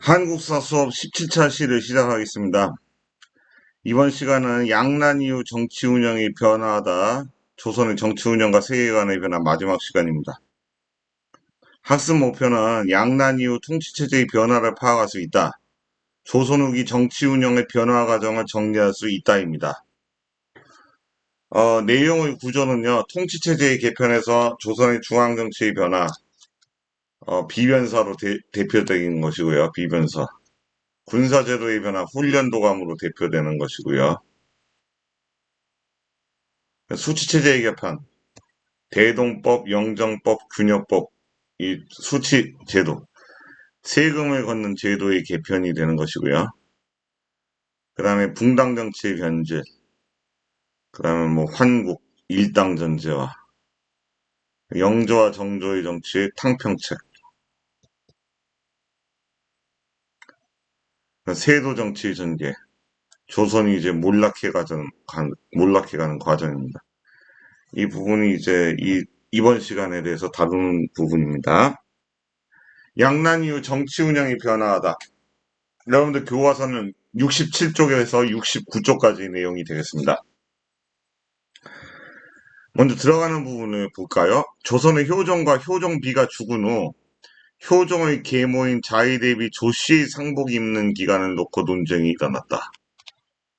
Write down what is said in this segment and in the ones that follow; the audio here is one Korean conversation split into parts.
한국사 수업 17차 시를 시작하겠습니다. 이번 시간은 양난 이후 정치 운영이 변화하다. 조선의 정치 운영과 세계관의 변화 마지막 시간입니다. 학습 목표는 양난 이후 통치체제의 변화를 파악할 수 있다. 조선 후기 정치 운영의 변화 과정을 정리할 수 있다입니다. 내용의 구조는요, 통치체제의 개편에서 조선의 중앙정치의 변화, 비변사로 대표적인 것이고요, 비변사. 군사제도의 변화, 훈련도감으로 대표되는 것이고요. 수치체제의 개편, 대동법, 영정법, 균역법, 이 수치제도, 세금을 걷는 제도의 개편이 되는 것이고요. 그 다음에 붕당정치의 변질, 그 다음에 뭐 환국, 일당전제와 영조와 정조의 정치의 탕평책, 세도 정치의 전개, 조선이 이제 몰락해가는 과정입니다. 이 부분이 이제 이번 시간에 대해서 다루는 부분입니다. 양난 이후 정치 운영이 변화하다. 여러분들 교과서는 67쪽에서 69쪽까지 내용이 되겠습니다. 먼저 들어가는 부분을 볼까요? 조선의 효종과 효종비가 죽은 후 효종의 계모인 자의 대비 조씨의 상복 입는 기간을 놓고 논쟁이 일어났다.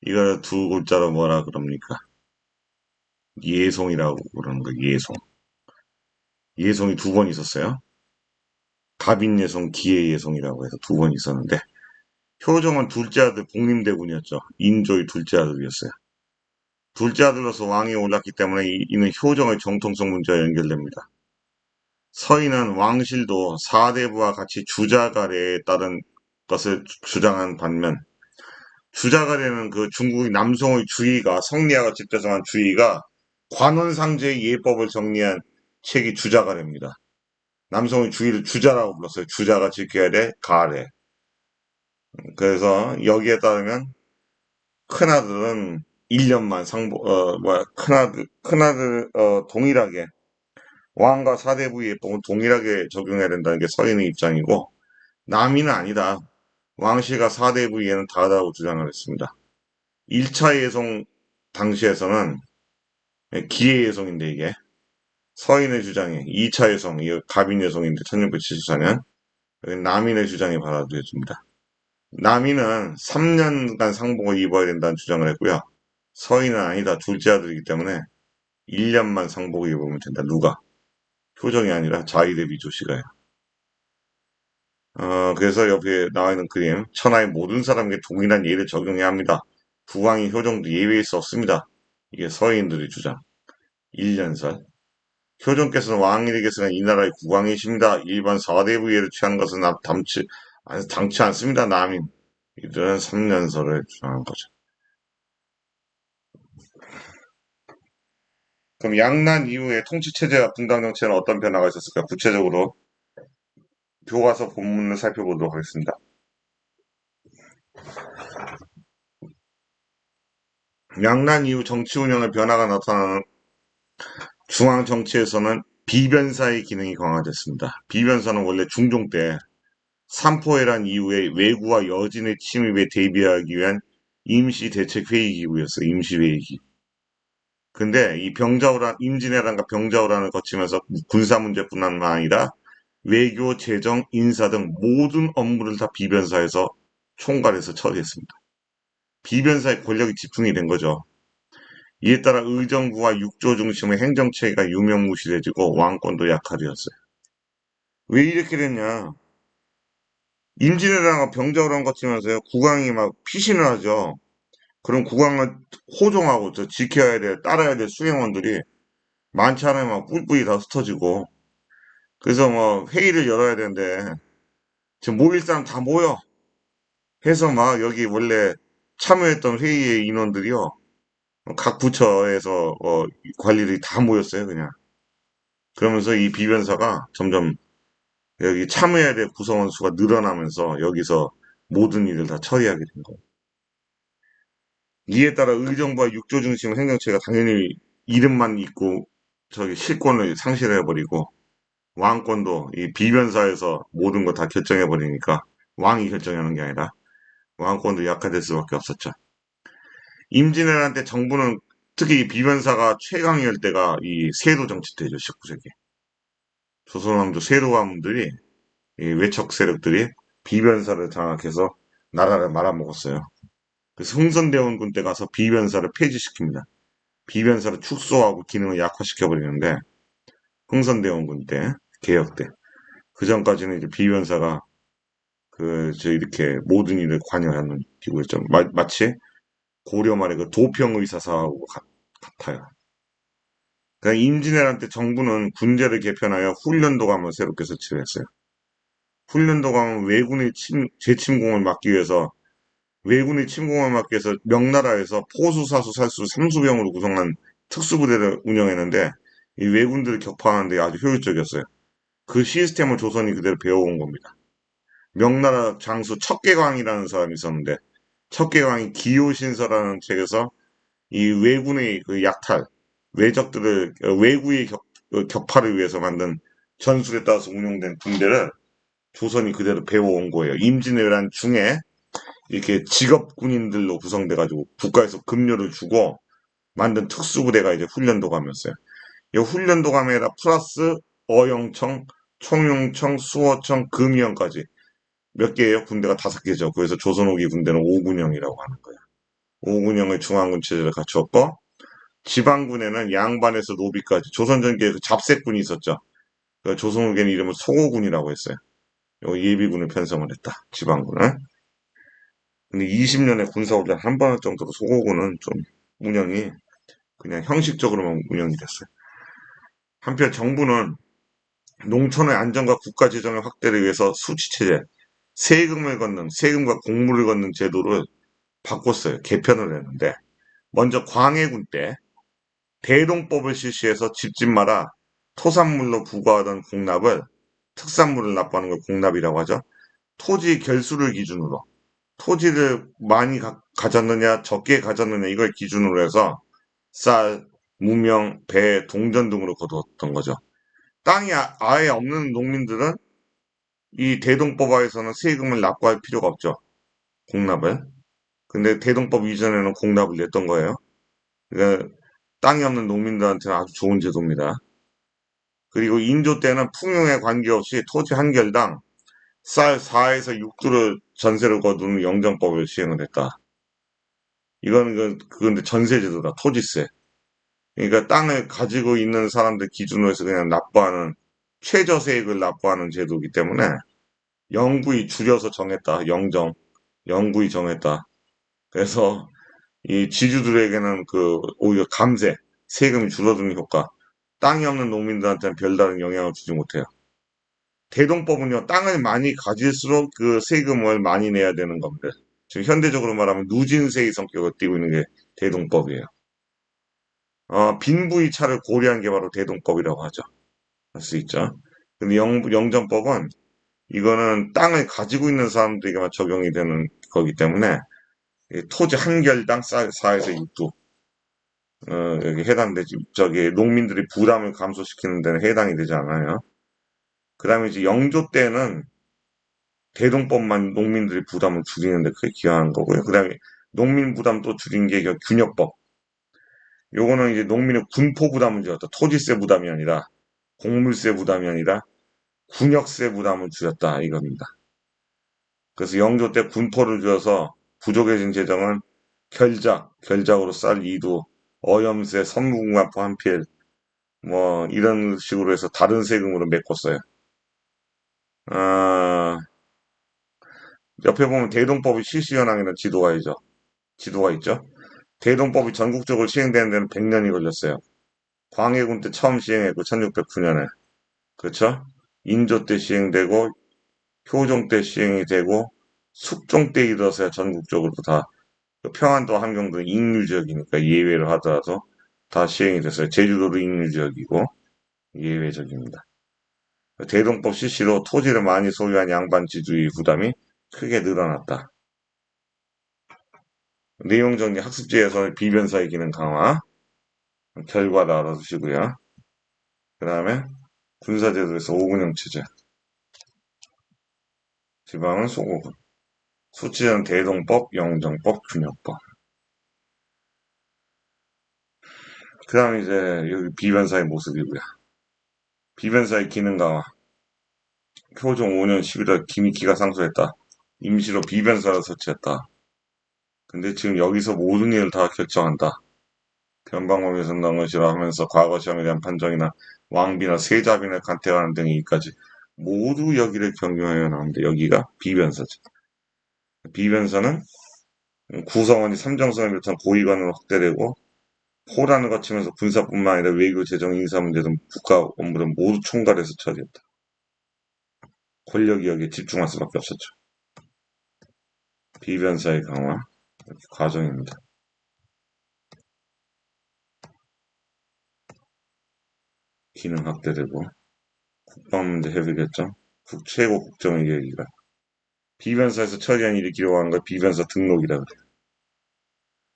이걸 두 글자로 뭐라 그럽니까? 예송이라고 그러는 거, 예송. 예송이 두 번 있었어요. 갑인예송, 기해예송이라고 해서 두 번 있었는데 효종은 둘째 아들 복림대군이었죠. 인조의 둘째 아들이었어요. 둘째 아들로서 왕이 올랐기 때문에 이는 효정의 정통성 문제와 연결됩니다. 서인은 왕실도 사대부와 같이 주자가래에 따른 것을 주장한 반면 주자가래는 그 중국의 남송의 주의가 성리학을 집대성한 주의가 관원상제의 예법을 정리한 책이 주자가래입니다. 남송의 주의를 주자라고 불렀어요. 주자가 지켜야 돼 가래. 그래서 여기에 따르면 큰아들은 1년만 큰아들, 동일하게, 왕과 사대부 예법은 동일하게 적용해야 된다는 게 서인의 입장이고, 남이는 아니다. 왕실과 사대부 예는 다르다고 주장을 했습니다. 1차 예송 당시에서는, 기해 예송인데 이게, 서인의 주장이, 2차 예송, 이 갑인 예송인데 1674년, 남인의 주장이 받아들여집니다. 남인은 3년간 상복을 입어야 된다는 주장을 했고요. 서인은 아니다. 둘째 아들이기 때문에 1년만 상복을 입으면 된다. 누가? 효정이 아니라 자의 대비 조씨가요. 그래서 옆에 나와 있는 그림, 천하의 모든 사람에게 동일한 예를 적용해야 합니다. 부왕이 효정도 예외일 수 없습니다. 이게 서인들의 주장. 1년설. 효정께서는 왕에게서는 이 나라의 국왕이십니다. 일반 사대부 예를 취하는 것은 당치 않습니다. 남인. 이들은 3년설을 주장한 거죠. 그럼 양난 이후에 통치체제와 분당정체는 어떤 변화가 있었을까? 구체적으로 교과서 본문을 살펴보도록 하겠습니다. 양난 이후 정치 운영의 변화가 나타나는 중앙 정치에서는 비변사의 기능이 강화됐습니다. 비변사는 원래 중종 때 삼포해란 이후에 왜구와 여진의 침입에 대비하기 위한 임시 대책 회의 기구였어요. 임시 회의 기구. 근데 이 임진왜란과 병자호란을 거치면서 군사 문제뿐만 아니라 외교, 재정, 인사 등 모든 업무를 다 비변사에서 총괄해서 처리했습니다. 비변사의 권력이 집중이 된 거죠. 이에 따라 의정부와 육조 중심의 행정체계가 유명무실해지고 왕권도 약화되었어요. 왜 이렇게 됐냐? 임진왜란과 병자호란 거치면서요, 국왕이 막 피신을 하죠. 그럼 국왕을 호종하고 지켜야 될, 따라야 될 수행원들이 많지 않으면 막 뿔뿔이 다 흩어지고, 그래서 뭐 회의를 열어야 되는데, 지금 모일 사람 다 모여. 해서 막 여기 원래 참여했던 회의의 인원들이요, 각 부처에서 관리들이 다 모였어요, 그냥. 그러면서 이 비변사가 점점 여기 참여해야 될 구성원 수가 늘어나면서 여기서 모든 일을 다 처리하게 된 거예요. 이에 따라 의정부와 육조 중심 행정체가 당연히 이름만 있고 저기 실권을 상실해버리고 왕권도 이 비변사에서 모든 거 다 결정해버리니까 왕이 결정하는 게 아니라 왕권도 약화될 수밖에 없었죠. 임진왜란 때 정부는 특히 이 비변사가 최강이었을 때가 이 세도 정치 때죠. 19세기. 조선왕조 세도 가문들이 이 외척 세력들이 비변사를 장악해서 나라를 말아먹었어요. 그래서 흥선대원군 때 가서 비변사를 폐지시킵니다. 비변사를 축소하고 기능을 약화시켜버리는데 흥선대원군 때 개혁 때 그 전까지는 이제 비변사가 저 이렇게 모든 일에 관여하는 기구였죠. 마치 고려 말의 그 도평의사사하고 같아요. 그러니까 임진왜란 때 정부는 군제를 개편하여 훈련도감을 새롭게 설치를 했어요. 훈련도감은 재침공을 막기 위해서 왜군의 침공을 막기 위해서 명나라에서 포수, 사수, 살수, 삼수병으로 구성한 특수부대를 운영했는데 이 왜군들을 격파하는 데 아주 효율적이었어요. 그 시스템을 조선이 그대로 배워온 겁니다. 명나라 장수 척계광이라는 사람이 있었는데 척계광이 기요신서라는 책에서 이 왜군의 그 약탈, 왜구의 격파를 위해서 만든 전술에 따라서 운용된 군대를 조선이 그대로 배워온 거예요. 임진왜란 중에 이렇게 직업 군인들로 구성돼가지고 국가에서 급료를 주고 만든 특수부대가 이제 훈련도감이었어요. 이 훈련도감에다 플러스 어영청, 총용청, 수호청, 금이영까지 몇 개예요? 군대가 5개죠. 그래서 조선 후기 군대는 오군영이라고 하는 거예요. 오군영의 중앙군 체제를 갖추었고 지방군에는 양반에서 노비까지 조선 전기에 그 잡색군이 있었죠. 그 조선 후기는 이름을 소고군이라고 했어요. 요 예비군을 편성을 했다. 지방군을. 근데 20년의 군사훈련 한 번 정도로 소고군은 좀 운영이 그냥 형식적으로만 운영이 됐어요. 한편 정부는 농촌의 안정과 국가 재정의 확대를 위해서 수치체제, 세금과 공물을 걷는 제도를 바꿨어요. 개편을 했는데 먼저 광해군 때 대동법을 실시해서 집집마다 토산물로 부과하던 공납을 특산물을 납부하는 걸 공납이라고 하죠. 토지 결수를 기준으로 토지를 많이 가졌느냐 적게 가졌느냐 이걸 기준으로 해서 쌀, 무명, 배, 동전 등으로 거두었던 거죠. 땅이 아예 없는 농민들은 이 대동법하에서는 세금을 납부할 필요가 없죠. 공납을. 근데 대동법 이전에는 공납을 냈던 거예요. 그러니까 땅이 없는 농민들한테는 아주 좋은 제도입니다. 그리고 인조 때는 풍요에 관계없이 토지 한 결당 쌀 4에서 6두를 전세를 거두는 영정법을 시행을 했다. 이건 그건데 전세제도다. 토지세. 그러니까 땅을 가지고 있는 사람들 기준으로 해서 그냥 납부하는 최저세액을 납부하는 제도이기 때문에 영구히 줄여서 정했다. 영구히 정했다. 그래서 이 지주들에게는 오히려 감세, 세금이 줄어드는 효과, 땅이 없는 농민들한테는 별다른 영향을 주지 못해요. 대동법은요, 땅을 많이 가질수록 그 세금을 많이 내야 되는 겁니다. 지금 현대적으로 말하면 누진세의 성격을 띠고 있는 게 대동법이에요. 빈부의 차를 고려한 게 바로 대동법이라고 하죠. 할 수 있죠. 근데 영정법은 이거는 땅을 가지고 있는 사람들에게만 적용이 되는 거기 때문에 토지 한 결당 4에서 6도 여기 해당되지. 농민들이 부담을 감소시키는 데는 해당이 되지 않아요. 그 다음에 이제 영조 때는 대동법만 농민들이 부담을 줄이는데 크게 기여하는 거고요. 그 다음에 농민 부담 또 줄인 게 균역법. 요거는 이제 농민의 군포 부담을 줄였다. 토지세 부담이 아니라 곡물세 부담이 아니라 군역세 부담을 줄였다 이겁니다. 그래서 영조 때 군포를 줄여서 부족해진 재정은 결작으로 쌀 2두, 어염세, 선무궁합포 한 필, 뭐 이런 식으로 해서 다른 세금으로 메꿨어요. 아, 옆에 보면 대동법이 실시현황이라는 지도가 있죠. 대동법이 전국적으로 시행되는 데는 100년이 걸렸어요. 광해군 때 처음 시행했고 1609년에. 그렇죠? 인조 때 시행되고 효종 때 시행이 되고 숙종 때 이르러서야 전국적으로 다 평안도 함경도 인류 지역이니까 예외로 하더라도 다 시행이 됐어요. 제주도도 인류 지역이고 예외적입니다. 대동법 실시로 토지를 많이 소유한 양반 지주의 부담이 크게 늘어났다. 내용 정리 학습지에서 비변사의 기능 강화 결과도 알아두시고요. 그 다음에 군사제도에서 5군형 체제 지방은 소고군. 수치는 대동법, 영정법, 균형법. 그 다음에 이제 여기 비변사의 모습이고요. 비변사의 기능 강화. 효종 5년 11월 김익기가 상소했다. 임시로 비변사를 설치했다. 근데 지금 여기서 모든 일을 다 결정한다. 변방법에 선다는 것이라 하면서 과거 시험에 대한 판정이나 왕비나 세자빈을 간택하는 등의 이까지 모두 여기를 경유하여 나오는데 여기가 비변사죠. 비변사는 구성원이 삼정성을 비롯한 고위관으로 확대되고 호란을 거치면서 군사뿐만 아니라 외교, 재정, 인사 문제 등 국가 업무를 모두 총괄해서 처리했다. 권력이 여기에 집중할 수밖에 없었죠. 비변사의 강화 이렇게 과정입니다. 기능 확대되고 국방문제 해결 결정, 최고 국정의 얘기가 비변사에서 처리한 일이 기록하는 걸 비변사 등록이라 그래요.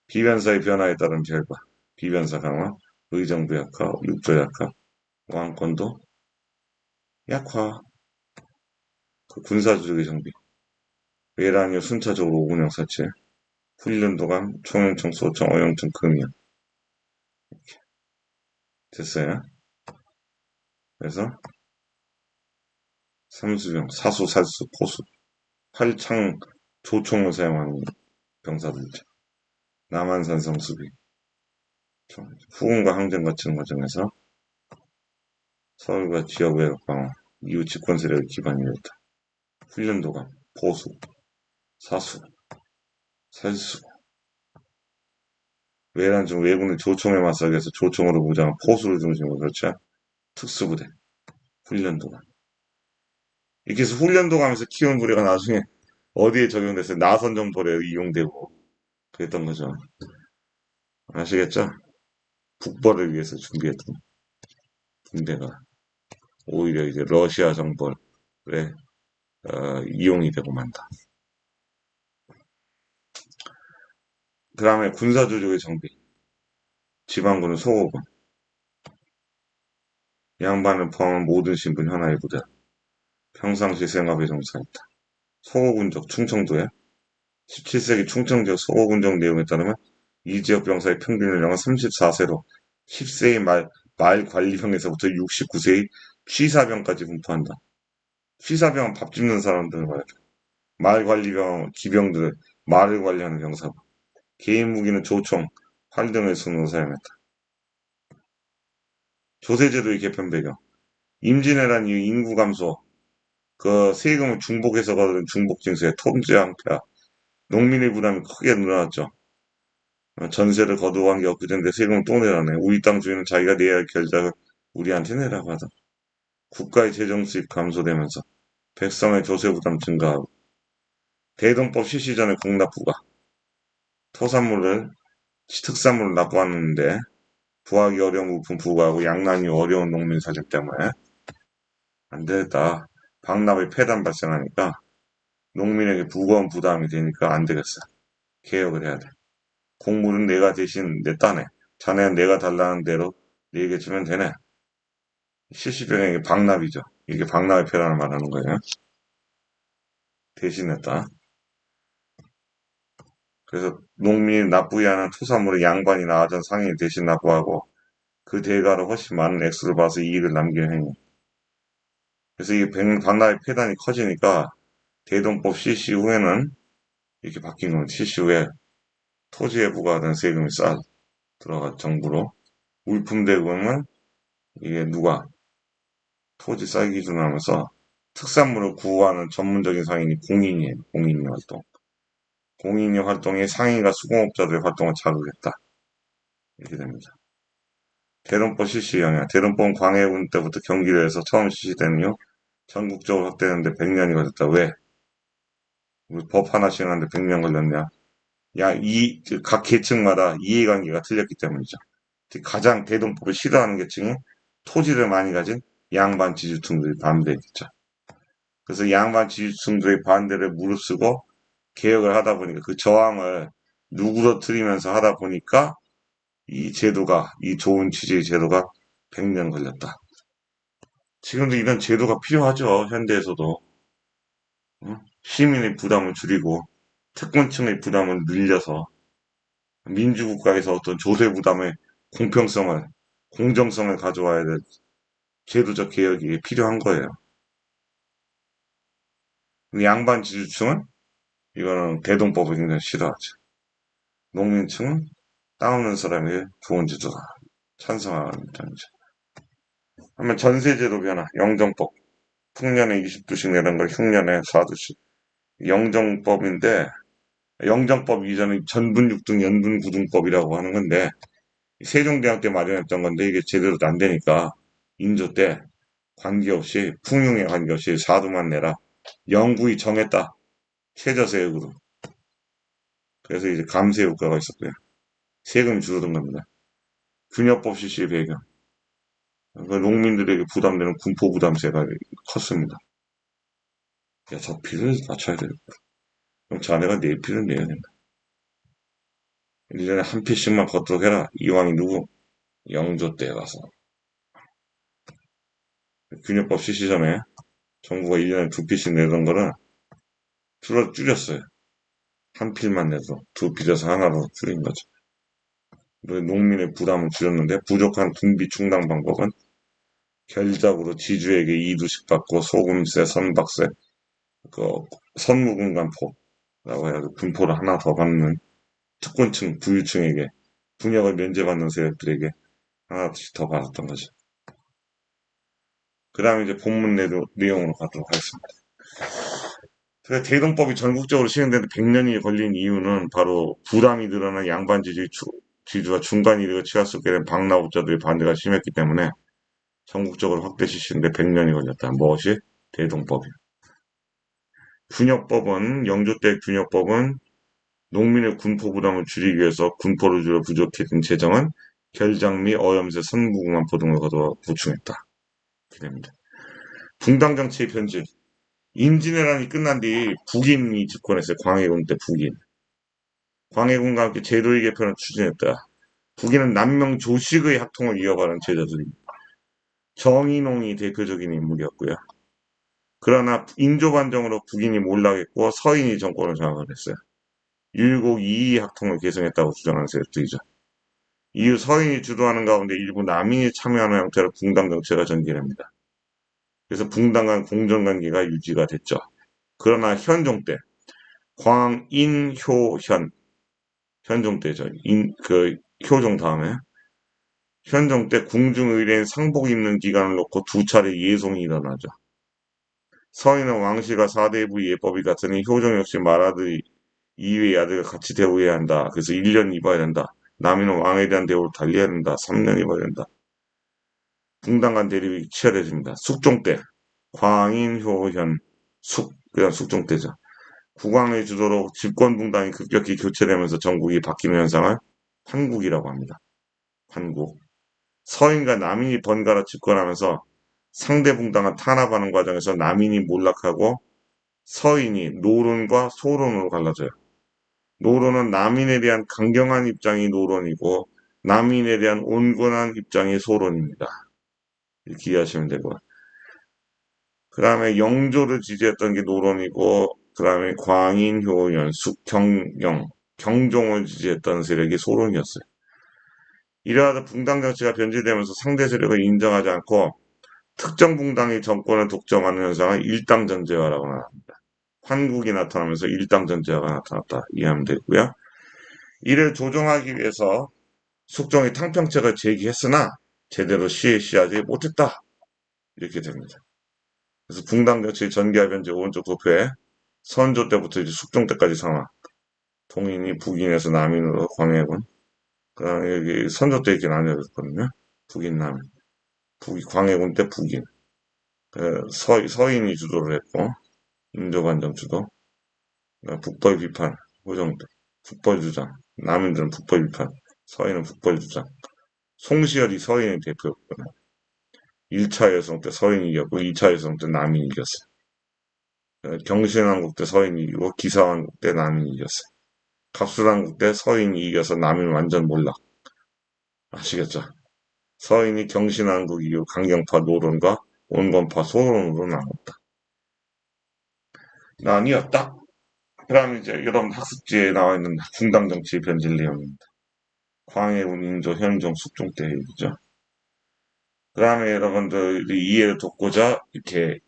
비변사의 변화에 따른 결과 비변사 강화, 의정부 약화, 육조 약화, 왕권도 약화, 그 군사조직의 정비, 외란이후 순차적으로 운영 설치, 훈련도감, 총영청, 소청, 어영청, 금이요. 됐어요. 그래서 삼수병, 사수, 살수, 포수, 활창, 조총을 사용하는 병사들이죠. 남한산성 수비, 후군과 항쟁 거치는 과정에서 서울과 지역 외곽 방어, 이후 집권 세력의 기반이 되었다. 훈련도감, 포수, 사수, 살수, 외란 중 외군의 조총에 맞서기 위해서 조총으로 무장한 포수를 중심으로 설치한 특수부대, 훈련도감. 이렇게 해서 훈련도감에서 키운 부대가 나중에 어디에 적용됐어요? 나선정벌에 이용되고 그랬던 거죠. 아시겠죠? 북벌을 위해서 준비했던 군대가 오히려 이제 러시아 정벌에 이용이 되고 만다. 그 다음에 군사조직의 정비. 지방군은 소고군. 양반을 포함한 모든 신분 하나의 부대. 평상시 생활에 종사했다. 소고군적 충청도에 17세기 충청지역 소고군적 내용에 따르면 이 지역 병사의 평균 연령은 34세로 10세의 말 관리병에서부터 69세의 취사병까지 분포한다. 취사병은 밥 줍는 사람들 말이야. 말 관리병, 기병들, 말을 관리하는 병사고. 개인 무기는 조총, 활 등을 손으로 사용했다. 조세제도의 개편 배경. 임진왜란 이후 인구 감소, 그 세금을 중복해서 거둔 중복징수에 통제 항폐화, 농민의 부담이 크게 늘어났죠. 전세를 거두어 한 게 엊그제인데 세금을 또 내라네. 우리 땅 주인은 자기가 내야 할 결작을 우리한테 내라고 하다. 국가의 재정 수입 감소되면서 백성의 조세 부담 증가하고 대동법 실시 전에 공납부가 토산물을 특산물을 납부하는데 구하기 어려운 부품 부과하고 양난이 어려운 농민 사정 때문에 안 되겠다. 방납의 폐단 발생하니까 농민에게 무거운 부담이 되니까 안 되겠어. 개혁을 해야 돼. 곡물은 내가 대신 내 따내. 자네는 내가 달라는 대로 네게 주면 되네. 실시병행이 방납이죠. 이게 방납의 폐단을 말하는 거예요. 대신했다. 그래서 농민이 납부해야 하는 토사물의 양반이나 아전 상인이 대신 납부하고 그 대가로 훨씬 많은 액수를 봐서 이익을 남기는 행위. 그래서 이 방납의 폐단이 커지니까 대동법 실시 후에는 이렇게 바뀐 겁니다. 실시 후에 토지에 부과하던 세금이 싹 들어가 정부로. 물품대금은 이게 누가 토지 싸기 기준으로 하면서 특산물을 구하는 전문적인 상인이 공인이에요. 공인이 활동. 공인이 활동에 상인과 수공업자들의 활동을 자극했다. 이렇게 됩니다. 대동법 실시 영향. 대동법은 광해군 때부터 경기도에서 처음 실시된 이후 전국적으로 확대했는데 100년이 걸렸다. 왜? 우리 법 하나 시행하는데 100년 걸렸냐? 각 계층마다 이해관계가 틀렸기 때문이죠. 가장 대동법을 싫어하는 계층이 토지를 많이 가진 양반 지주층들이 반대했죠. 그래서 양반 지주층들의 반대를 무릅쓰고 개혁을 하다 보니까 그 저항을 누그러뜨리면서 하다 보니까 이 제도가, 이 좋은 취지의 제도가 100년 걸렸다. 지금도 이런 제도가 필요하죠. 현대에서도. 응? 시민의 부담을 줄이고 특권층의 부담을 늘려서 민주국가에서 어떤 조세 부담의 공평성을, 공정성을 가져와야 될 제도적 개혁이 필요한 거예요. 근데 양반 지주층은 이거는 대동법을 굉장히 싫어하죠. 농민층은 땅 없는 사람이 좋은 제도다. 찬성하는 입장이죠. 그러면 전세제도 변화, 영정법. 풍년에 20두씩 내는 걸 흉년에 4두씩. 영정법인데, 영정법 이전에 전분육등 연분구등법이라고 하는 건데, 세종대왕 때 마련했던 건데, 이게 제대로 안 되니까, 인조 때 관계없이, 풍흉에 관계없이 4두만 내라. 영구히 정했다. 최저세액으로. 그래서 이제 감세 효과가 있었고요. 세금이 줄어든 겁니다. 균역법 실시 배경. 그러니까 농민들에게 부담되는 군포부담세가 컸습니다. 야, 저 비를 맞춰야 돼요. 그럼 자네가 내 피를 내야 된다. 1년에 한 피씩만 걷도록 해라. 이왕이 누구? 영조 때 가서. 균역법 실시 전에 정부가 1년에 두 피씩 내던 거를 줄였어요. 한 필만 내도 두 필에서 하나로 줄인 거죠. 농민의 부담을 줄였는데 부족한 군비 충당 방법은 결작으로 지주에게 2두씩 받고 소금세, 선박세, 그 선무금간포라고 해야 분포를 하나 더 받는 특권층, 부유층에게 분양을 면제받는 세력들에게 하나씩 더 받았던 거죠. 그 다음에 이제 본문 내용으로 가도록 하겠습니다. 그래서 대동법이 전국적으로 시행되는데 100년이 걸린 이유는 바로 부담이 늘어난 양반 지주와 중간 이익을 취할 수 없게 된 방나우자들의 반대가 심했기 때문에 전국적으로 확대 실시인데 100년이 걸렸다. 무엇이? 대동법이. 균역법은 영조 때 균역법은 농민의 군포 부담을 줄이기 위해서 군포를 줄여 부족해진 재정은 결장 및 어염세 선무금한포 등을 거둬 보충했다. 이렇게 됩니다. 붕당 정치의 편집. 임진왜란이 끝난 뒤 북인이 집권했어요. 광해군 때 북인. 광해군과 함께 제도의 개편을 추진했다. 북인은 남명 조식의 학통을 이어가는 제자들입니다. 정인홍이 대표적인 인물이었고요. 그러나 인조반정으로 북인이 몰락했고 서인이 정권을 장악을 했어요. 율곡 이이 학통을 계승했다고 주장하는 세력들이죠. 이후 서인이 주도하는 가운데 일부 남인이 참여하는 형태로 붕당 정치가 전개됩니다. 그래서 붕당 간 공정관계가 유지가 됐죠. 그러나 현종 때 광인효현 현종 때죠. 효종 다음에 현종 때 궁중의뢰인 상복 입는 기간을 놓고 두 차례 예송이 일어나죠. 서인은 왕씨가 사대부 예법이 같으니 효종 역시 말아들이 이외의 아들과 같이 대우해야 한다. 그래서 1년 입어야 된다. 남인은 왕에 대한 대우를 달리해야 된다. 3년 입어야 된다. 붕당 간 대립이 치열해집니다. 숙종 때 광인효현 그냥 숙종 때죠. 국왕의 주도로 집권붕당이 급격히 교체되면서 전국이 바뀌는 현상을 환국이라고 합니다. 환국. 서인과 남인이 번갈아 집권하면서 상대 붕당을 탄압하는 과정에서 남인이 몰락하고 서인이 노론과 소론으로 갈라져요. 노론은 남인에 대한 강경한 입장이 노론이고 남인에 대한 온건한 입장이 소론입니다. 이렇게 이해하시면 되고요. 그 다음에 영조를 지지했던 게 노론이고 그 다음에 광인, 효연, 숙경영, 경종을 지지했던 세력이 소론이었어요. 이러하다 붕당 정치가 변질되면서 상대 세력을 인정하지 않고 특정 붕당이 정권을 독점하는 현상을 일당전제화라고 합니다. 환국이 나타나면서 일당전제화가 나타났다 이해하면 되고요. 이를 조정하기 위해서 숙종이 탕평책을 제기했으나 제대로 시행하지 못했다. 이렇게 됩니다. 그래서 붕당 정치 전개와 변제 오른쪽 도표에 선조 때부터 이제 숙종 때까지 상황. 동인이 북인에서 남인으로 광해군. 그 다음에 여기 선조 때 이렇게 나뉘어졌거든요. 북인, 남인. 광해군 때 북인. 서인이 주도를 했고, 인조반정 주도. 북벌 비판, 호정 때. 북벌 주장. 남인들은 북벌 비판. 서인은 북벌 주장. 송시열이 서인의 대표였거든요. 1차 여성 때 서인이 이겼고, 2차 여성 때 남인이 이겼어요. 경신왕국 때 서인이 이기고, 기사왕국 때 남인이 이겼어요. 갑술왕국 때 서인이 이겨서 남인 완전 몰락. 아시겠죠? 서인이 경신왕국 이후 강경파 노론과 온건파 소론으로 나눴다. 아니었다. 그다음 이제 여러분 학습지에 나와 있는 붕당 정치의 변질 내용입니다. 광해, 운인조, 현종, 숙종 때 얘기죠. 그 다음에 여러분들이 이해를 돕고자 이렇게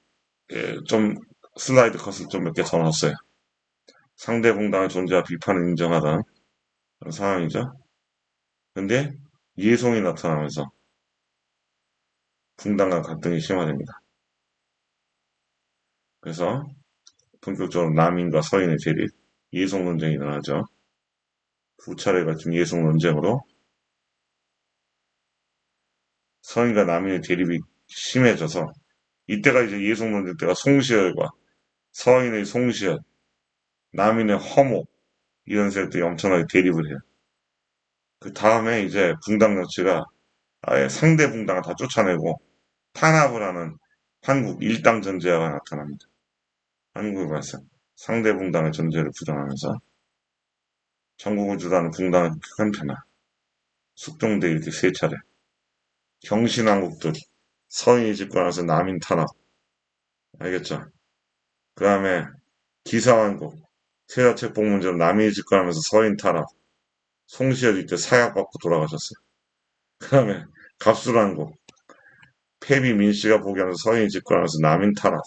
좀 슬라이드 컷을 좀 몇 개 더 넣었어요. 상대 붕당의 존재와 비판을 인정하던 그런 상황이죠. 근데 예송이 나타나면서 붕당과 갈등이 심화됩니다. 그래서 본격적으로 남인과 서인의 대립, 예송 논쟁이 일어나죠. 두 차례 걸친 예송 논쟁으로 서인과 남인의 대립이 심해져서 이때가 이제 예송 논쟁 때가 송시열과 서인의 송시열, 남인의 허목 이런 세력들이 엄청나게 대립을 해요. 그 다음에 이제 붕당 정치가 아예 상대 붕당을 다 쫓아내고 탄압을 하는 한국 일당 전제화가 나타납니다. 한국에 발생 상대 붕당의 존재를 부정하면서 전국을 주도하는 붕당의 극한 편화, 숙종대 이렇게 세 차례, 경신왕국들, 서인이 집권해서 남인 탄압, 알겠죠? 그 다음에 기사왕국, 세자책복 문제로 남인이 집권하면서 서인 탄압, 송시열 이때 사약 받고 돌아가셨어요. 그 다음에 갑술왕국, 패비 민씨가 포기하면서 서인이 집권하면서 남인 탄압,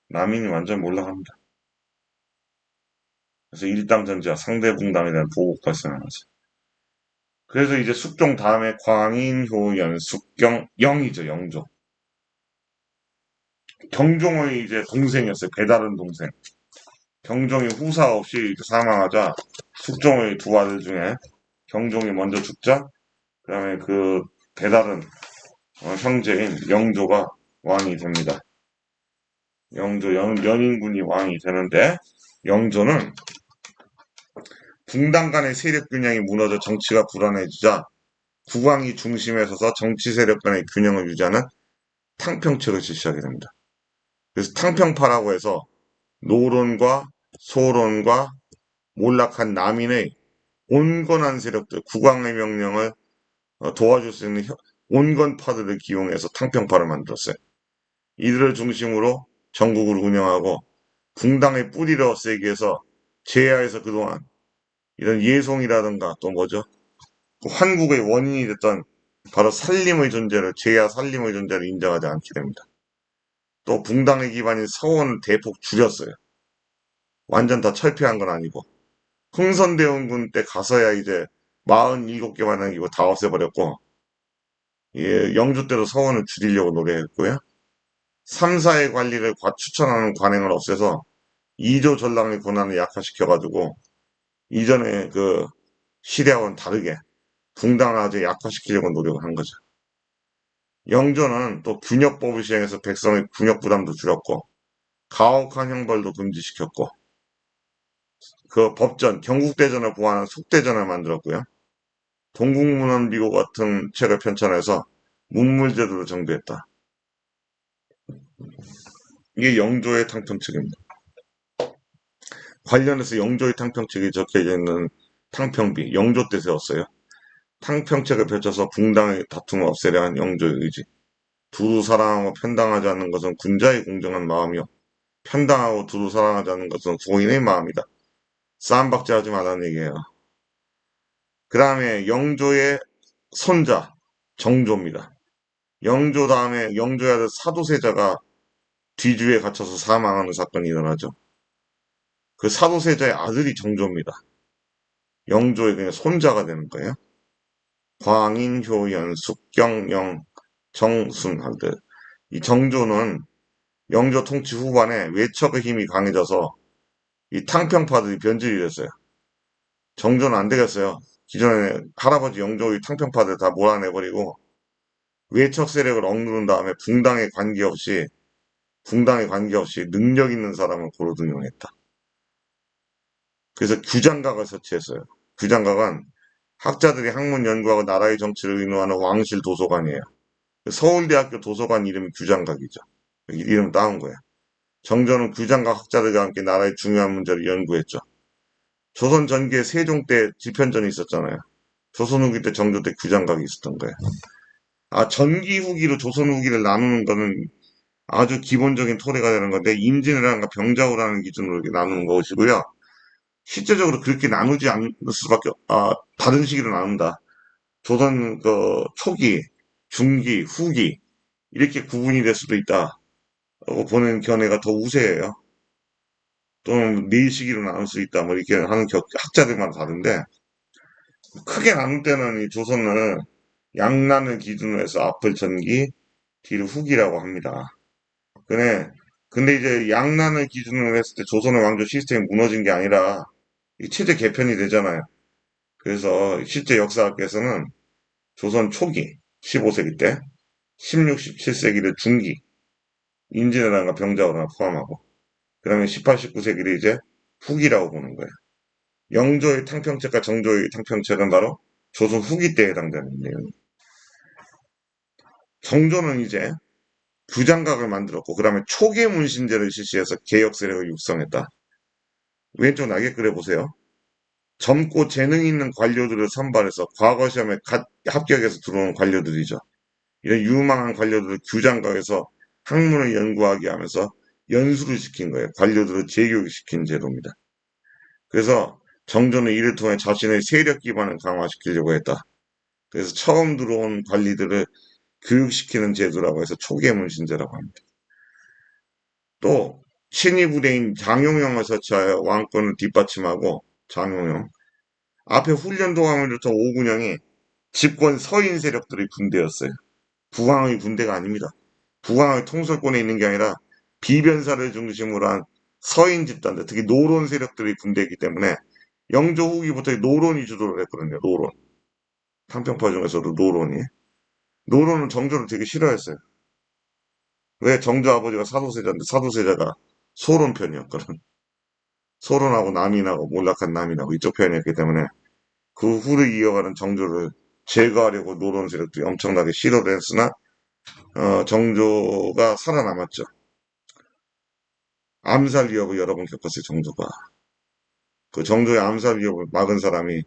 남인이 완전 몰락합니다. 그래서 일당 전제와 상대 붕당에 대한 보복 발생하면서. 그래서 이제 숙종 다음에 광인, 효연, 숙경, 영이죠, 영조. 경종의 이제 동생이었어요. 배다른 동생. 경종이 후사 없이 사망하자 숙종의 두 아들 중에 경종이 먼저 죽자 그다음에 그 배다른 형제인 영조가 왕이 됩니다. 영조 연인군이 왕이 되는데 영조는 붕당 간의 세력 균형이 무너져 정치가 불안해지자 국왕이 중심에 서서 정치 세력 간의 균형을 유지하는 탕평책을 실시하게 됩니다. 그래서 탕평파라고 해서 노론과 소론과 몰락한 남인의 온건한 세력들, 국왕의 명령을 도와줄 수 있는 온건파들을 기용해서 탕평파를 만들었어요. 이들을 중심으로 전국을 운영하고 붕당의 뿌리를 없애기 위해서 제야에서 그동안 이런 예송이라든가 또 뭐죠? 그 환국의 원인이 됐던 바로 살림의 존재를 제야 살림의 존재를 인정하지 않게 됩니다. 또 붕당의 기반인 서원을 대폭 줄였어요. 완전 다 철폐한 건 아니고 흥선대원군 때 가서야 이제 47개만 남기고 다 없애버렸고 예, 영주 때도 서원을 줄이려고 노력했고요. 3, 4의 관리를 추천하는 관행을 없애서 2조 전랑의 권한을 약화시켜가지고 이전에 그 시대와는 다르게 붕당을 아주 약화시키려고 노력을 한 거죠. 영조는 또 균역법을 시행해서 백성의 균역 부담도 줄였고 가혹한 형벌도 금지시켰고 그 법전, 경국대전을 보완한 속대전을 만들었고요. 동국문헌비고 같은 책을 편찬해서 문물제도를 정비했다. 이게 영조의 탕평책입니다. 관련해서 영조의 탕평책이 적혀져 있는 탕평비, 영조 때 세웠어요. 탕평책을 펼쳐서 붕당의 다툼을 없애려 한 영조의 의지. 두루 사랑하고 편당하지 않는 것은 군자의 공정한 마음이요. 편당하고 두루 사랑하지 않는 것은 고인의 마음이다. 싸움박질하지 말라는 얘기예요. 그 다음에 영조의 손자 정조입니다. 영조 다음에 영조의 아들 사도세자가 뒤주에 갇혀서 사망하는 사건이 일어나죠. 그 사도세자의 아들이 정조입니다. 영조의 그냥 손자가 되는 거예요. 광인, 효연, 숙경, 영, 정순하들. 이 정조는 영조 통치 후반에 외척의 힘이 강해져서 이 탕평파들이 변질이 됐어요. 정조는 안 되겠어요. 기존에 할아버지 영조의 탕평파들 다 몰아내버리고 외척 세력을 억누른 다음에 붕당에 관계없이 능력 있는 사람을 고루 등용했다. 그래서 규장각을 설치했어요. 규장각은 학자들이 학문 연구하고 나라의 정치를 의논하는 왕실 도서관이에요. 서울대학교 도서관 이름이 규장각이죠. 이름 따온 거예요. 정조는 규장각 학자들과 함께 나라의 중요한 문제를 연구했죠. 조선 전기에 세종 때 집현전이 있었잖아요. 조선 후기 때 정조 때 규장각이 있었던 거예요. 아, 전기 후기로 조선 후기를 나누는 거는 아주 기본적인 토대가 되는 건데 임진왜란과 병자호라는 기준으로 이렇게 나누는 것이고요. 실제적으로 그렇게 나누지 않을 수밖에 다른 시기로 나눈다. 조선 그 초기, 중기, 후기 이렇게 구분이 될 수도 있다. 보는 견해가 더 우세해요. 또는 네 시기로 나눌 수 있다. 뭐 이렇게 하는 학자들마다 다른데 크게 나눌 때는 이 조선을 양난을 기준으로 해서 앞을 전기, 뒤를 후기라고 합니다. 근데, 근데 이제 양난을 기준으로 했을 때 조선의 왕조 시스템이 무너진 게 아니라 이 체제 개편이 되잖아요. 그래서 실제 역사학에서는 조선 초기 15세기 때 16, 17세기를 중기 임진왜란과 병자호란을 포함하고 그다음에 18, 19세기를 이제 후기라고 보는 거예요. 영조의 탕평책과 정조의 탕평책은 바로 조선 후기 때에 해당되는 내용이에요. 정조는 이제 규장각을 만들었고 그다음에 초계 문신제를 실시해서 개혁 세력을 육성했다. 왼쪽 날개 그려보세요. 젊고 재능 있는 관료들을 선발해서 과거 시험에 합격해서 들어온 관료들이죠. 이런 유망한 관료들을 규장각에서 학문을 연구하게 하면서 연수를 시킨 거예요. 관료들을 재교육시킨 제도입니다. 그래서 정조는 이를 통해 자신의 세력 기반을 강화시키려고 했다. 그래서 처음 들어온 관리들을 교육시키는 제도라고 해서 초계문신제라고 합니다. 또 친위 부대인 장용영을 설치하여 왕권을 뒷받침하고 장용영 앞에 훈련 도감을 줬던 오군영이 집권 서인 세력들의 군대였어요. 북왕의 군대가 아닙니다. 북왕의 통솔권에 있는 게 아니라 비변사를 중심으로 한 서인 집단들, 특히 노론 세력들의 군대이기 때문에 영조 후기부터 노론이 주도를 했거든요. 노론. 한평파 중에서도 노론이. 노론은 정조를 되게 싫어했어요. 왜? 정조 아버지가 사도세자인데 사도세자가 소론 편이었거든. 소론하고 남인하고 몰락한 남인하고 이쪽 편이었기 때문에 그 후를 이어가는 정조를 제거하려고 노론 세력들이 엄청나게 시도를 했으나 정조가 살아남았죠. 암살 위협을 여러 번 겪었어요. 정조가. 그 정조의 암살 위협을 막은 사람이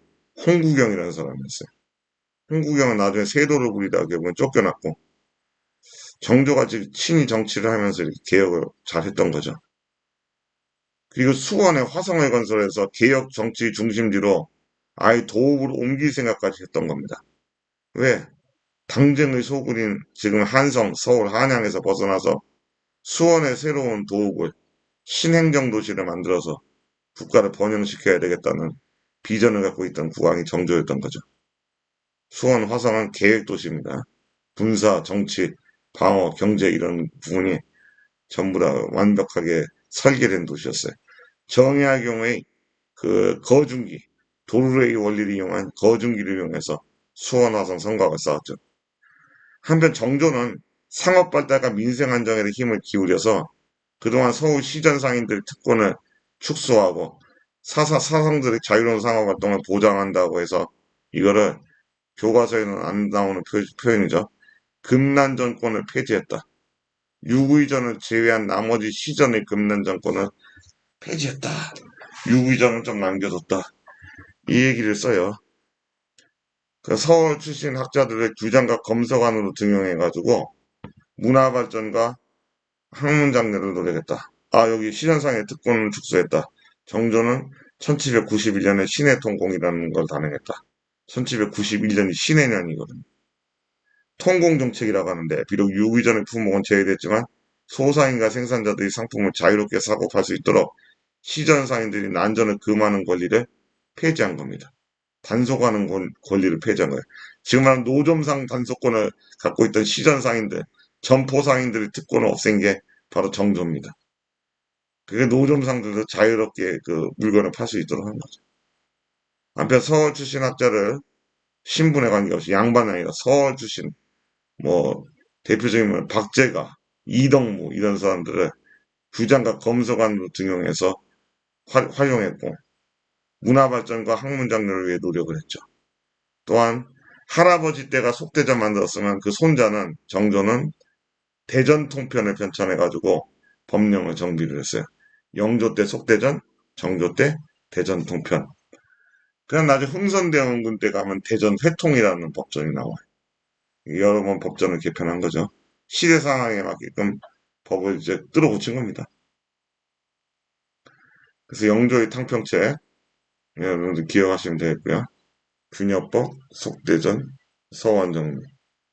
홍구경이라는 사람이었어요. 홍구경은 나중에 세도를 부리다가 결국은 쫓겨났고 정조가 친히 정치를 하면서 이렇게 개혁을 잘했던 거죠. 그리고 수원에 화성을 건설해서 개혁 정치 중심지로 아예 도읍으로 옮길 생각까지 했던 겁니다. 왜? 당쟁의 소굴인 지금 한성, 서울, 한양에서 벗어나서 수원의 새로운 도읍을 신행정 도시를 만들어서 국가를 번영시켜야 되겠다는 비전을 갖고 있던 국왕이 정조였던 거죠. 수원, 화성은 계획 도시입니다. 군사, 정치, 방어, 경제 이런 부분이 전부 다 완벽하게 설계된 도시였어요. 정의의 경우에 그 거중기, 도르래의 원리를 이용한 거중기를 이용해서 수원, 화성 성곽을 쌓았죠. 한편 정조는 상업 발달과 민생 안정에 힘을 기울여서 그동안 서울 시전 상인들 특권을 축소하고 사상들의 자유로운 상업 활동을 보장한다고 해서 이거를 교과서에는 안 나오는 표현이죠. 금난 정권을 폐지했다. 유구이전을 제외한 나머지 시전의 금난 정권을 폐지했다. 유구이전을 좀 남겨뒀다. 이 얘기를 써요. 그 서울 출신 학자들을 규장과 검서관으로 등용해가지고 문화발전과 학문 장려를 노력했다. 여기 시전상의 특권을 축소했다. 정조는 1791년에 신해통공이라는 걸 단행했다. 1791년이 신해년이거든요. 통공정책이라고 하는데 비록 유기전의 품목은 제외됐지만 소상인과 생산자들이 상품을 자유롭게 사고 팔 수 있도록 시전상인들이 난전을 금하는 권리를 폐지한 겁니다. 단속하는 권리를 폐지한 거예요. 지금 말하는 노점상 단속권을 갖고 있던 시전상인들, 점포상인들의 특권을 없앤 게 바로 정조입니다. 그게 노점상들도 자유롭게 그 물건을 팔 수 있도록 한 거죠. 한편 서울 출신 학자를 신분에 관계없이 양반이 아니라 서울 출신 뭐 대표적인 건 박제가, 이덕무 이런 사람들을 규장과 검서관으로 등용해서 활용했고 문화발전과 학문 장려를 위해 노력을 했죠. 또한 할아버지 때가 속대전 만들었으면 그 손자는 정조는 대전 통편을 편찬해가지고 법령을 정비를 했어요. 영조 때 속대전, 정조 때 대전 통편. 그냥 나중에 흥선대원군 때 가면 대전 회통이라는 법전이 나와요. 여러 번 법전을 개편한 거죠. 시대 상황에 맞게끔 법을 이제 끌어고친 겁니다. 그래서 영조의 탕평책, 여러분들 기억하시면 되겠고요. 균여법, 속대전, 서원정리,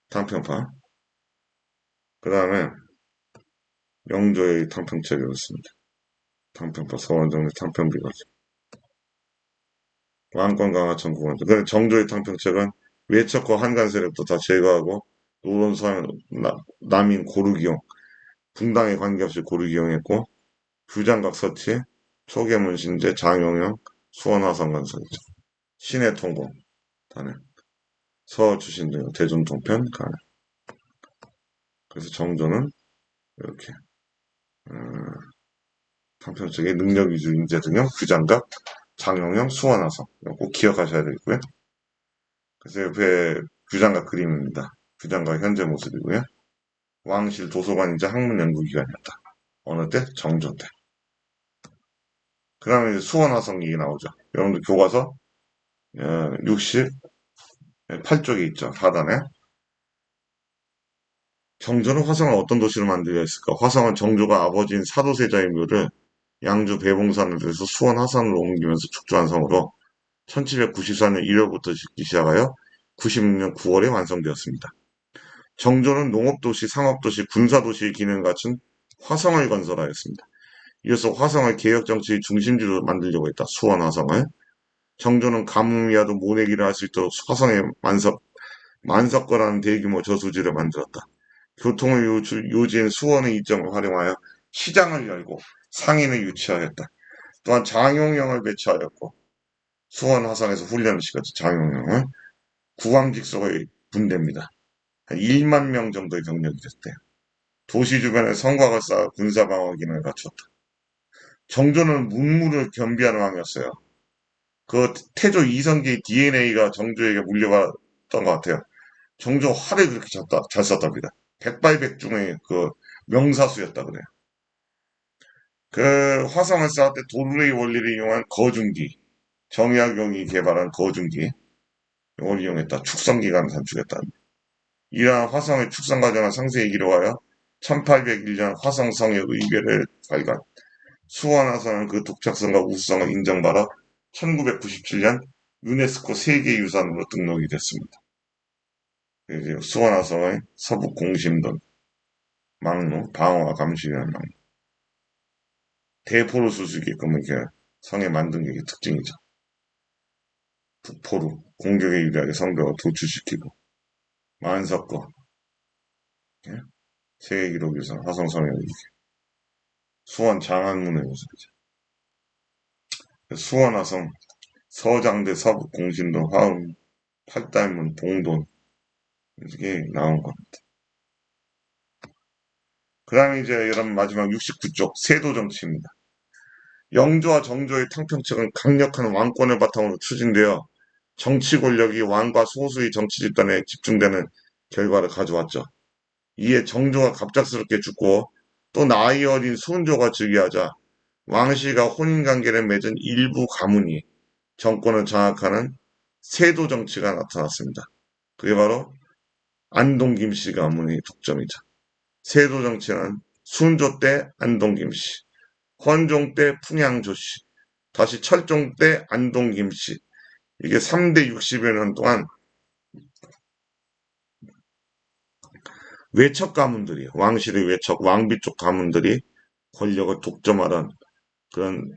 탕평파. 그 다음에 영조의 탕평책이었습니다. 탕평파, 서원정리, 탕평비가지. 왕권 강화 청구원조. 그래 정조의 탕평책은 외척과 한간 세력도 다 제거하고 노론서양 남인 고르기용, 분당에 관계없이 고르기용했고 규장각 서치, 초계문 신제, 장용영, 수원화성 건설이죠. 신해 통공, 단해, 서주신 등 대전 동편 가해. 그래서 정조는 이렇게 탕평책의 능력 위주 인재 등형, 규장각, 장용영, 수원화성 꼭 기억하셔야 되겠고요. 그래서 옆에 규장각 그림입니다. 규장각 현재 모습이고요. 왕실 도서관이자 학문연구기관이었다. 어느 때? 정조 때. 그 다음에 수원화성 얘기 나오죠. 여러분들 교과서 68쪽에 있죠. 하단에. 정조는 화성을 어떤 도시로 만들려 했을까? 화성은 정조가 아버지인 사도세자의 묘를 양주 배봉산을 들여서 수원 화산으로 옮기면서 축조한 성으로 1794년 1월부터 짓기 시작하여 96년 9월에 완성되었습니다. 정조는 농업도시, 상업도시, 군사도시의 기능을 갖춘 화성을 건설하였습니다. 이어서 화성을 개혁정치의 중심지로 만들려고 했다. 수원 화성을. 정조는 가뭄이라도 모내기를 할 수 있도록 화성에 만석거라는 대규모 저수지를 만들었다. 교통을 요지인 수원의 이점을 활용하여 시장을 열고 상인을 유치하였다. 또한 장용영을 배치하였고 수원 화성에서 훈련을 시켰죠. 장용영을. 국왕직속의 군대입니다. 한 1만 명 정도의 병력이 됐대요. 도시 주변에 성곽을 쌓아 군사방어 기능을 갖췄다. 정조는 문무를 겸비하는 왕이었어요. 그 태조 이성계의 DNA가 정조에게 물려받았던 것 같아요. 정조 활을 그렇게 잘 썼답니다. 백발백중의 그 명사수였다 그래요. 그 화성을 쌓을 때 도르의 원리를 이용한 거중기, 정약용이 개발한 거중기, 이걸 이용했다. 축성기간을 단축했다. 이러한 화성의 축성 과정을 상세히 기록하여 1801년 화성성의 의궤를 발간. 수원화성은 그 독창성과 우수성을 인정받아 1997년 유네스코 세계유산으로 등록이 됐습니다. 이제 수원화성의 서북 공심돈, 망루, 방어와 감시를 위한 망루. 대포로 쓸 수 있게끔 이렇게 성에 만든 게 특징이죠. 북포로 공격에 유리하게 성벽을 도출시키고 만석거 예? 세계기록유산 화성성의 의궤 수원 장안문의 모습이죠. 수원화성 서장대 서북 공심돈 화음 팔달문 봉돈 이게 나온 겁니다. 그 다음에 이제 여러분 마지막 69쪽 세도 정치입니다. 영조와 정조의 탕평책은 강력한 왕권을 바탕으로 추진되어 정치 권력이 왕과 소수의 정치 집단에 집중되는 결과를 가져왔죠. 이에 정조가 갑작스럽게 죽고 또 나이 어린 손조가 즉위하자 왕실과 혼인관계를 맺은 일부 가문이 정권을 장악하는 세도 정치가 나타났습니다. 그게 바로 안동 김씨 가문의 독점이죠. 세도 정치는 순조 때 안동 김씨, 헌종 때 풍양조 씨, 다시 철종 때 안동 김씨. 이게 3대 60여 년 동안 외척 가문들이, 왕실의 외척, 왕비 쪽 가문들이 권력을 독점하던 그런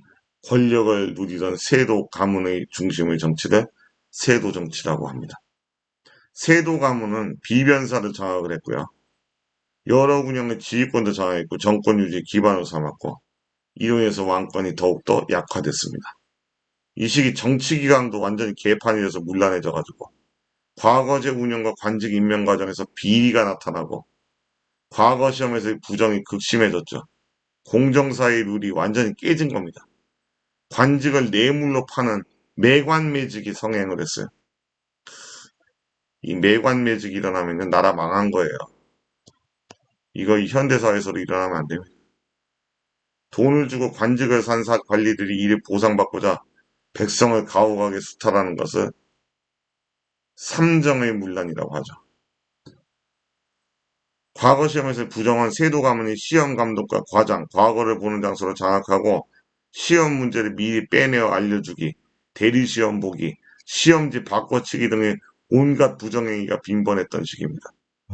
권력을 누리던 세도 가문의 중심의 정치를 세도 정치라고 합니다. 세도 가문은 비변사를 장악을 했고요. 여러 군영의 지휘권도 장악했고 정권 유지 기반으로 삼았고 이로 인해서 왕권이 더욱더 약화됐습니다. 이 시기 정치기강도 완전히 개판이 돼서 문란해져가지고 과거제 운영과 관직 임명 과정에서 비리가 나타나고 과거 시험에서의 부정이 극심해졌죠. 공정사의 룰이 완전히 깨진 겁니다. 관직을 뇌물로 파는 매관매직이 성행을 했어요. 이 매관매직이 일어나면 나라 망한 거예요. 이거 현대사회에서도 일어나면 안 됩니다. 돈을 주고 관직을 산 관리들이 이를 보상받고자 백성을 가혹하게 수탈하는 것을 삼정의 문란이라고 하죠. 과거 시험에서 부정한 세도 가문이 시험 감독과 과장, 과거를 보는 장소로 장악하고 시험 문제를 미리 빼내어 알려주기, 대리 시험 보기, 시험지 바꿔치기 등의 온갖 부정행위가 빈번했던 시기입니다.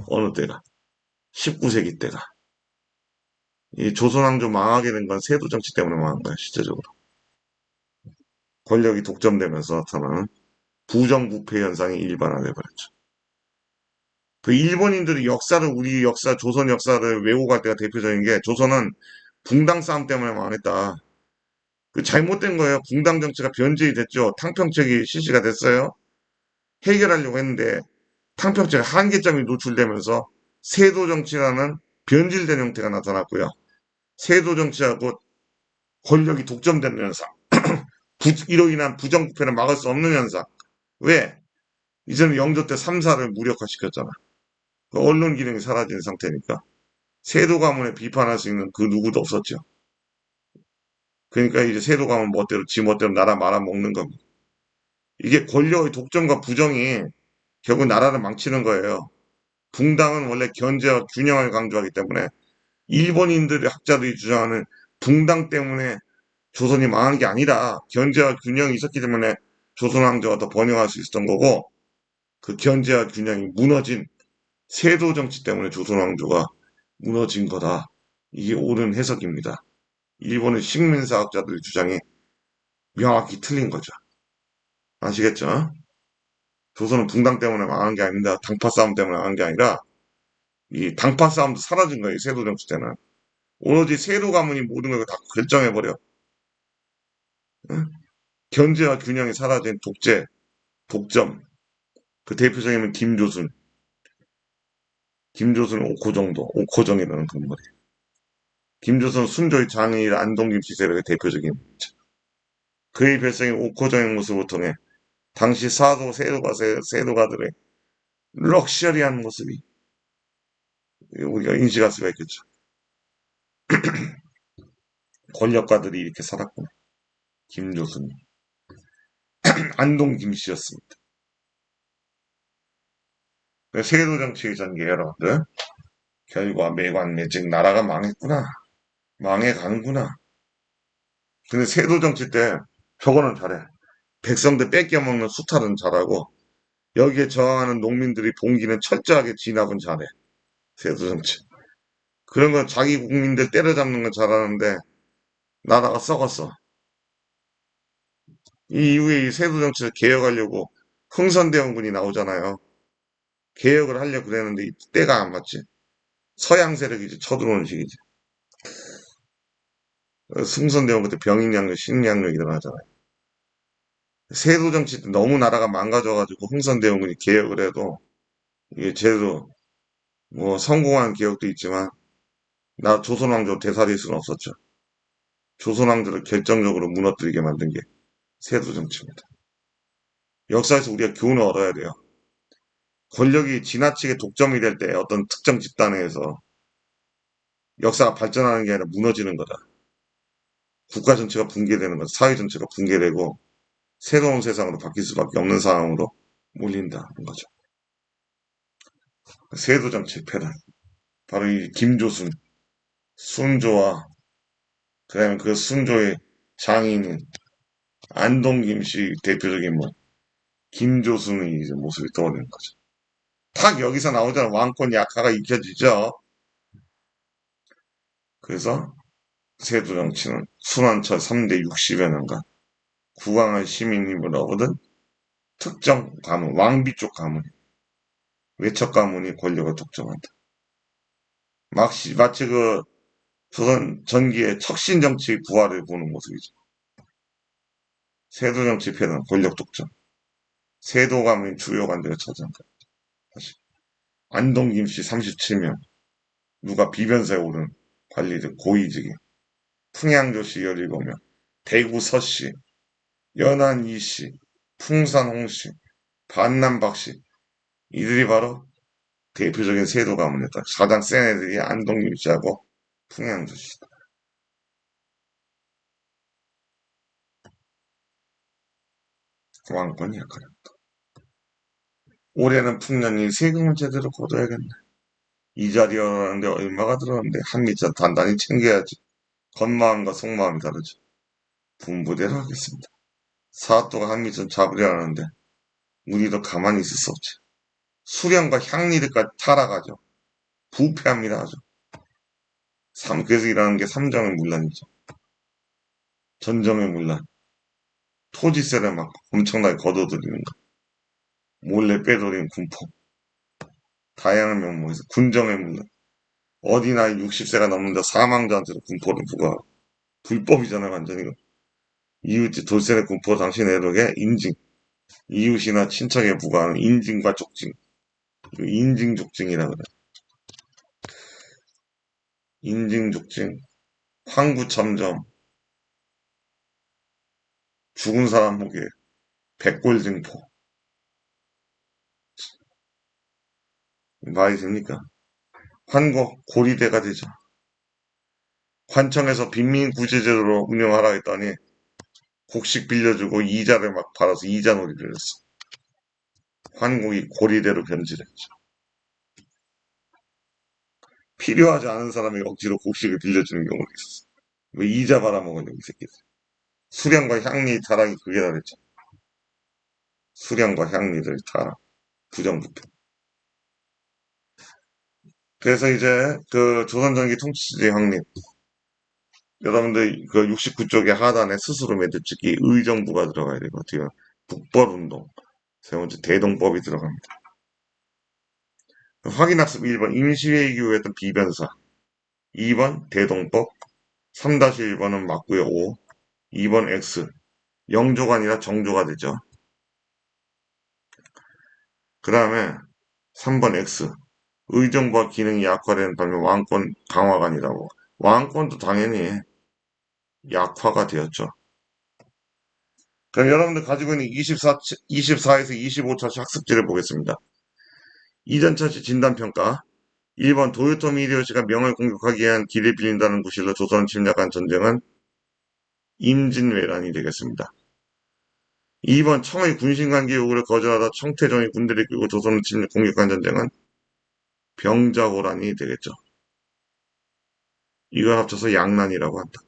어느 때가? 19세기 때가. 이 조선왕조 망하게 된 건 세도 정치 때문에 망한 거야, 실제적으로. 권력이 독점되면서 나타나는 부정부패 현상이 일반화돼 버렸죠. 그 일본인들이 역사를 우리 역사 조선 역사를 외우고 갈 때가 대표적인 게 조선은 붕당 싸움 때문에 망했다. 그 잘못된 거예요. 붕당 정치가 변질이 됐죠. 탕평책이 실시가 됐어요. 해결하려고 했는데 탕평책 한계점이 노출되면서 세도 정치라는 변질된 형태가 나타났고요. 세도 정치하고 권력이 독점되는 현상. 이로 인한 부정부패를 막을 수 없는 현상. 왜? 이제는 영조 때 3사를 무력화시켰잖아. 그 언론 기능이 사라진 상태니까. 세도 가문에 비판할 수 있는 그 누구도 없었죠. 그러니까 이제 세도 가문 멋대로 지 멋대로 나라 말아먹는 겁니다. 이게 권력의 독점과 부정이 결국 나라를 망치는 거예요. 붕당은 원래 견제와 균형을 강조하기 때문에 일본인들의 학자들이 주장하는 붕당 때문에 조선이 망한 게 아니라 견제와 균형이 있었기 때문에 조선 왕조가 더 번영할 수 있었던 거고 그 견제와 균형이 무너진 세도 정치 때문에 조선 왕조가 무너진 거다. 이게 옳은 해석입니다. 일본의 식민사학자들의 주장이 명확히 틀린 거죠. 아시겠죠? 조선은 붕당 때문에 망한 게 아닙니다. 당파 싸움 때문에 망한 게 아니라 이 당파 싸움도 사라진 거예요. 세도 정치 때는. 오로지 세도 가문이 모든 걸 다 결정해버려. 응? 견제와 균형이 사라진 독재, 독점. 그 대표적인 김조순. 김조순 옥호정도, 옥호정이라는 건물이. 김조선 순조의 장인일 안동김 시세력의 대표적인 그의 별명인 옥호정의 모습을 통해 당시 사도 세도가들의 럭셔리한 모습이 우리가 인식할 수가 있겠죠. 권력가들이 이렇게 살았구나. 김조순, 안동 김씨였습니다. 세도 정치의 전개 여러분들 결과 매관 매직 나라가 망했구나. 망해가는구나. 근데 세도 정치 때 저거는 잘해. 백성들 뺏겨먹는 수탈은 잘하고 여기에 저항하는 농민들이 봉기는 철저하게 진압은 잘해. 세도 정치. 그런 건 자기 국민들 때려잡는 건 잘하는데 나라가 썩었어. 이 이후에 이 세도 정치를 개혁하려고 흥선대원군이 나오잖아요. 개혁을 하려고 그랬는데 때가 안 맞지. 서양 세력이 이제 쳐들어오는 시기지. 흥선대원 그때 병인양력, 신양력이 일어나잖아요. 세도 정치 때 너무 나라가 망가져가지고 흥선대원군이 개혁을 해도 이게 제대로 뭐 성공한 기억도 있지만 나 조선왕조 되살릴 수는 없었죠. 조선왕조를 결정적으로 무너뜨리게 만든 게 세도 정치입니다. 역사에서 우리가 교훈을 얻어야 돼요. 권력이 지나치게 독점이 될 때 어떤 특정 집단에 의해서 역사가 발전하는 게 아니라 무너지는 거다. 국가 전체가 붕괴되는 거다. 사회 전체가 붕괴되고 새로운 세상으로 바뀔 수밖에 없는 상황으로 몰린다는 거죠. 세도 정치 패단. 바로 이 김조순, 순조와 그다음에 그 순조의 장인인 안동김 씨 대표적인 뭐 김조순의 이제 모습이 떠오르는 거죠. 딱 여기서 나오잖아. 왕권 약화가 익혀지죠. 그래서 세도 정치는 순환철 3대 60여 년간 구강한 시민임을 얻은 특정 가문, 왕비 쪽 가문, 외척 가문이 권력을 독점한다. 마치 그 조선 전기의 척신 정치 부활을 보는 모습이죠. 세도 정치 패는 권력 독점. 세도 가문이 주요 관직을 차지한다. 다시. 안동 김씨 37명. 누가 비변사에 오른 관리들 고위직이. 풍양조 씨 17명. 대구 서씨. 연안 이씨. 풍산 홍씨. 반남 박씨. 이들이 바로 대표적인 세도 가문이었다. 가장 센 애들이 안동 김씨하고 풍양조 씨. 왕권이 약하다. 올해는 풍년이 세금을 제대로 거둬야겠네. 이자리어라는데 얼마가 들어가는데 한미자 단단히 챙겨야지. 겉마음과 속마음이 다르죠. 분부대로 하겠습니다. 사또가 한미자 잡으려는데 우리도 가만히 있을 수 없지. 수령과 향리들까지 타락하죠. 부패합니다. 아주. 그래서 일어나는 게 삼정의 문란이죠. 전정의 문란. 토지세를 막 엄청나게 걷어들이는 거. 몰래 빼돌리는 군포. 다양한 면모에서 군정의 문란. 어디나 60세가 넘는다 사망자한테도 군포를 부과하고. 불법이잖아요, 완전히. 이웃집 돌쇠의 군포 당신 애독에 인징. 이웃이나 친척에 부과하는 인징과 족징. 인징족징이라 그래. 인징족징. 황구첨점. 죽은 사람 목에 백골증포. 말이 됩니까? 환고 고리대가 되죠. 관청에서 빈민구제제도로 운영하라 했더니 곡식 빌려주고 이자를 막 받아서 이자놀이를 했어. 환국이 고리대로 변질했죠. 필요하지 않은 사람이 억지로 곡식을 빌려주는 경우가 있었어. 왜 이자 받아먹으냐고 이 새끼들. 수령과 향리 타락이 그게 다랬죠. 수령과 향리들 타락. 부정부패. 그래서 이제 그 조선전기 통치제 확립. 여러분들 그 69쪽의 하단에 스스로 매듭짓기 의정부가 들어가야 되거든요. 북벌운동. 세 번째 대동법이 들어갑니다. 확인학습 1번 임시회의 기후였던 비변사. 2번 대동법. 3-1번은 맞고요. 5. 2번 X. 영조가 아니라 정조가 되죠. 그 다음에 3번 X. 의정부와 기능이 약화되는 반면 왕권 강화가 아니라고. 왕권도 당연히 약화가 되었죠. 그럼 여러분들 가지고 있는 24에서 25차시 학습지를 보겠습니다. 이전차시 진단평가. 1번 도요토미 히데요시가 명을 공격하기 위한 길을 빌린다는 구실로 조선을 침략한 전쟁은 임진왜란이 되겠습니다. 2번 청의 군신관계 요구를 거절하다 청태종이 군대를 끌고 조선을 공격한 전쟁은 병자호란이 되겠죠. 이걸 합쳐서 양난이라고 한다.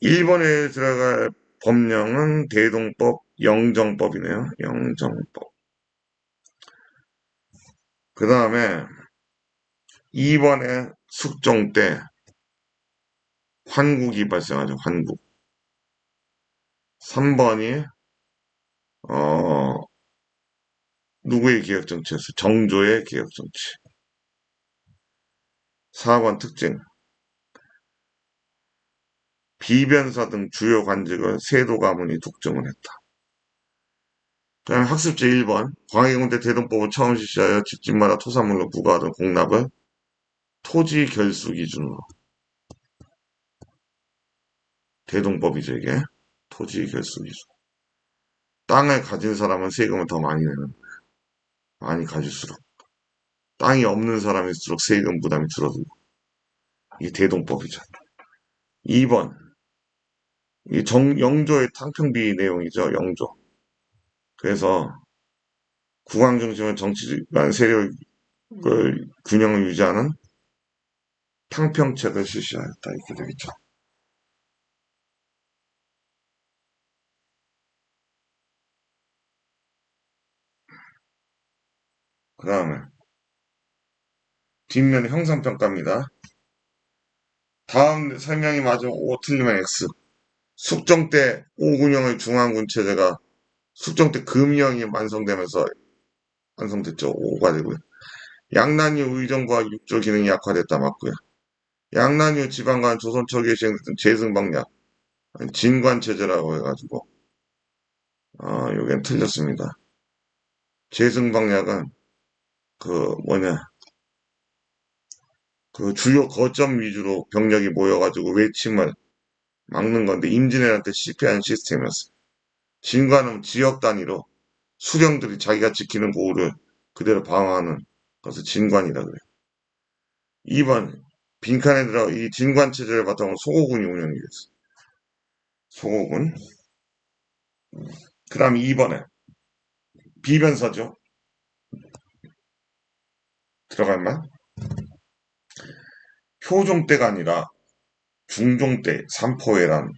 1번에 들어갈 법령은 대동법 영정법이네요. 영정법. 그 다음에 2번에 숙종 때 환국이 발생하죠. 환국. 3번이 누구의 개혁정치였어요? 정조의 개혁정치. 4번 특징. 비변사 등 주요 관직을 세도 가문이 독점을 했다. 그다음에 학습제 1번. 광해군대 대동법을 처음 실시하여 집집마다 토사물로 부과하던 공납을 토지 결수 기준으로. 대동법이죠, 이게. 토지 결수 기준. 땅을 가진 사람은 세금을 더 많이 내는 거예요. 많이 가질수록. 땅이 없는 사람일수록 세금 부담이 줄어들고. 이게 대동법이죠. 2번. 이 영조의 탕평비 내용이죠, 영조. 그래서 국왕 중심의 정치관 세력을 균형을 유지하는 탕평책을 실시하였다. 이렇게 되겠죠. 그 다음에 뒷면 형상평가입니다. 다음 설명이 맞으면 O 틀리면 X. 숙종 때 오군영의 중앙군 체제가 숙종 때 금령이 완성됐죠. O가 되고요. 양난 이후 의정부와 육조 기능이 약화됐다 맞고요. 양난 이후 지방간 조선 초기에 시행됐던 재승방약 진관 체제라고 해가지고 요겐 틀렸습니다. 재승방약은 그 뭐냐 그 주요 거점 위주로 병력이 모여가지고 외침을 막는 건데 임진왜란 때 실패한 시스템이었어요. 진관은 지역 단위로 수령들이 자기가 지키는 보호를 그대로 방어하는 것을 진관이라 그래요. 2번 빈칸에 들어 이 진관 체제를 바탕으로 소고군이 운영이 됐어요. 소고군. 그 다음 2번에 비변사죠. 들어갈만? 효종 때가 아니라 중종 때 삼포회란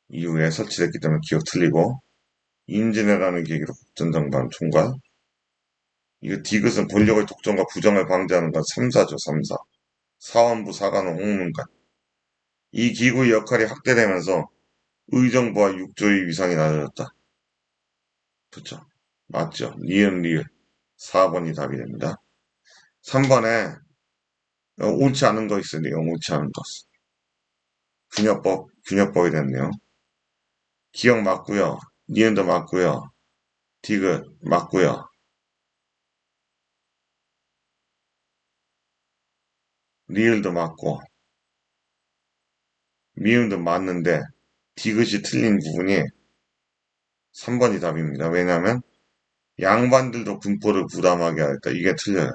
이후에 설치됐기 때문에 기억 틀리고, 임진왜란을 계기로 국전장반 총괄. 이거 디귿은 권력의 독점과 부정을 방지하는 건 3사죠, 3사. 사원부 사관원 홍문관. 이 기구의 역할이 확대되면서 의정부와 육조의 위상이 낮아졌다. 그렇죠. 맞죠. 니은 리을. 4번이 답이 됩니다. 3번에 옳지 않은 거 있으니까 옳지 않은 것. 균형법이 됐네요. 기억 맞고요. 니은도 맞고요. 디귿 맞고요. 리을도 맞고 미음도 맞는데 디귿이 틀린 부분이 3번이 답입니다. 왜냐하면 양반들도 군포를 부담하게 하였다. 이게 틀려요.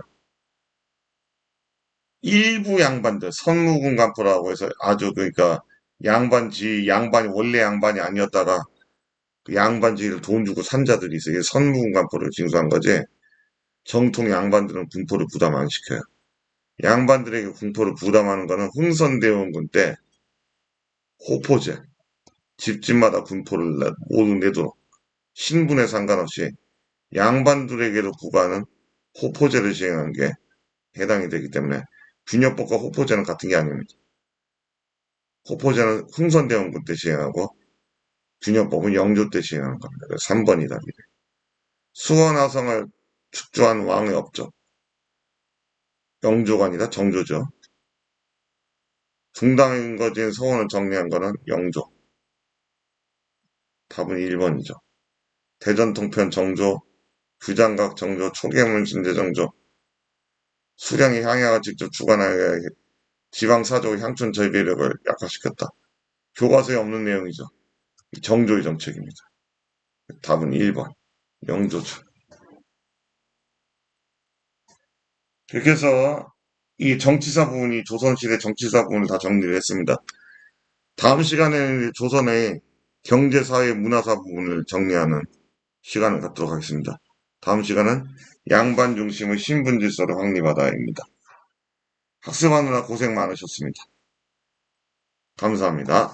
일부 양반들, 선무군간포라고 해서 아주 그러니까 양반이 원래 양반이 아니었다가 그 양반지를 돈 주고 산 자들이 있어요. 이게 선무군간포를 징수한 거지. 정통 양반들은 군포를 부담 안 시켜요. 양반들에게 군포를 부담하는 거는 흥선대원군 때 호포제, 집집마다 군포를 모두 내도록 신분에 상관없이 양반들에게도 부과하는 호포제를 시행한 게 해당이 되기 때문에 균역법과 호포제는 같은 게 아닙니다. 호포제는 흥선대원군 때 시행하고 균역법은 영조 때 시행하는 겁니다. 그래서 3번이 답이래. 수원화성을 축조한 왕의 업적. 영조가 아니라 정조죠. 중당인 거진 서원을 정리한 거는 영조. 답은 1번이죠. 대전통편 정조, 규장각 정조, 초계문 신제 정조, 수령이 향야가 직접 주관하여 지방사조 향촌 절비력을 약화시켰다. 교과서에 없는 내용이죠. 정조의 정책입니다. 답은 1번. 영조죠. 이렇게 해서 이 정치사 부분이 조선시대 정치사 부분을 다 정리를 했습니다. 다음 시간에는 조선의 경제, 사회, 문화사 부분을 정리하는 시간을 갖도록 하겠습니다. 다음 시간은 양반 중심의 신분 질서를 확립하다입니다. 학습하느라 고생 많으셨습니다. 감사합니다.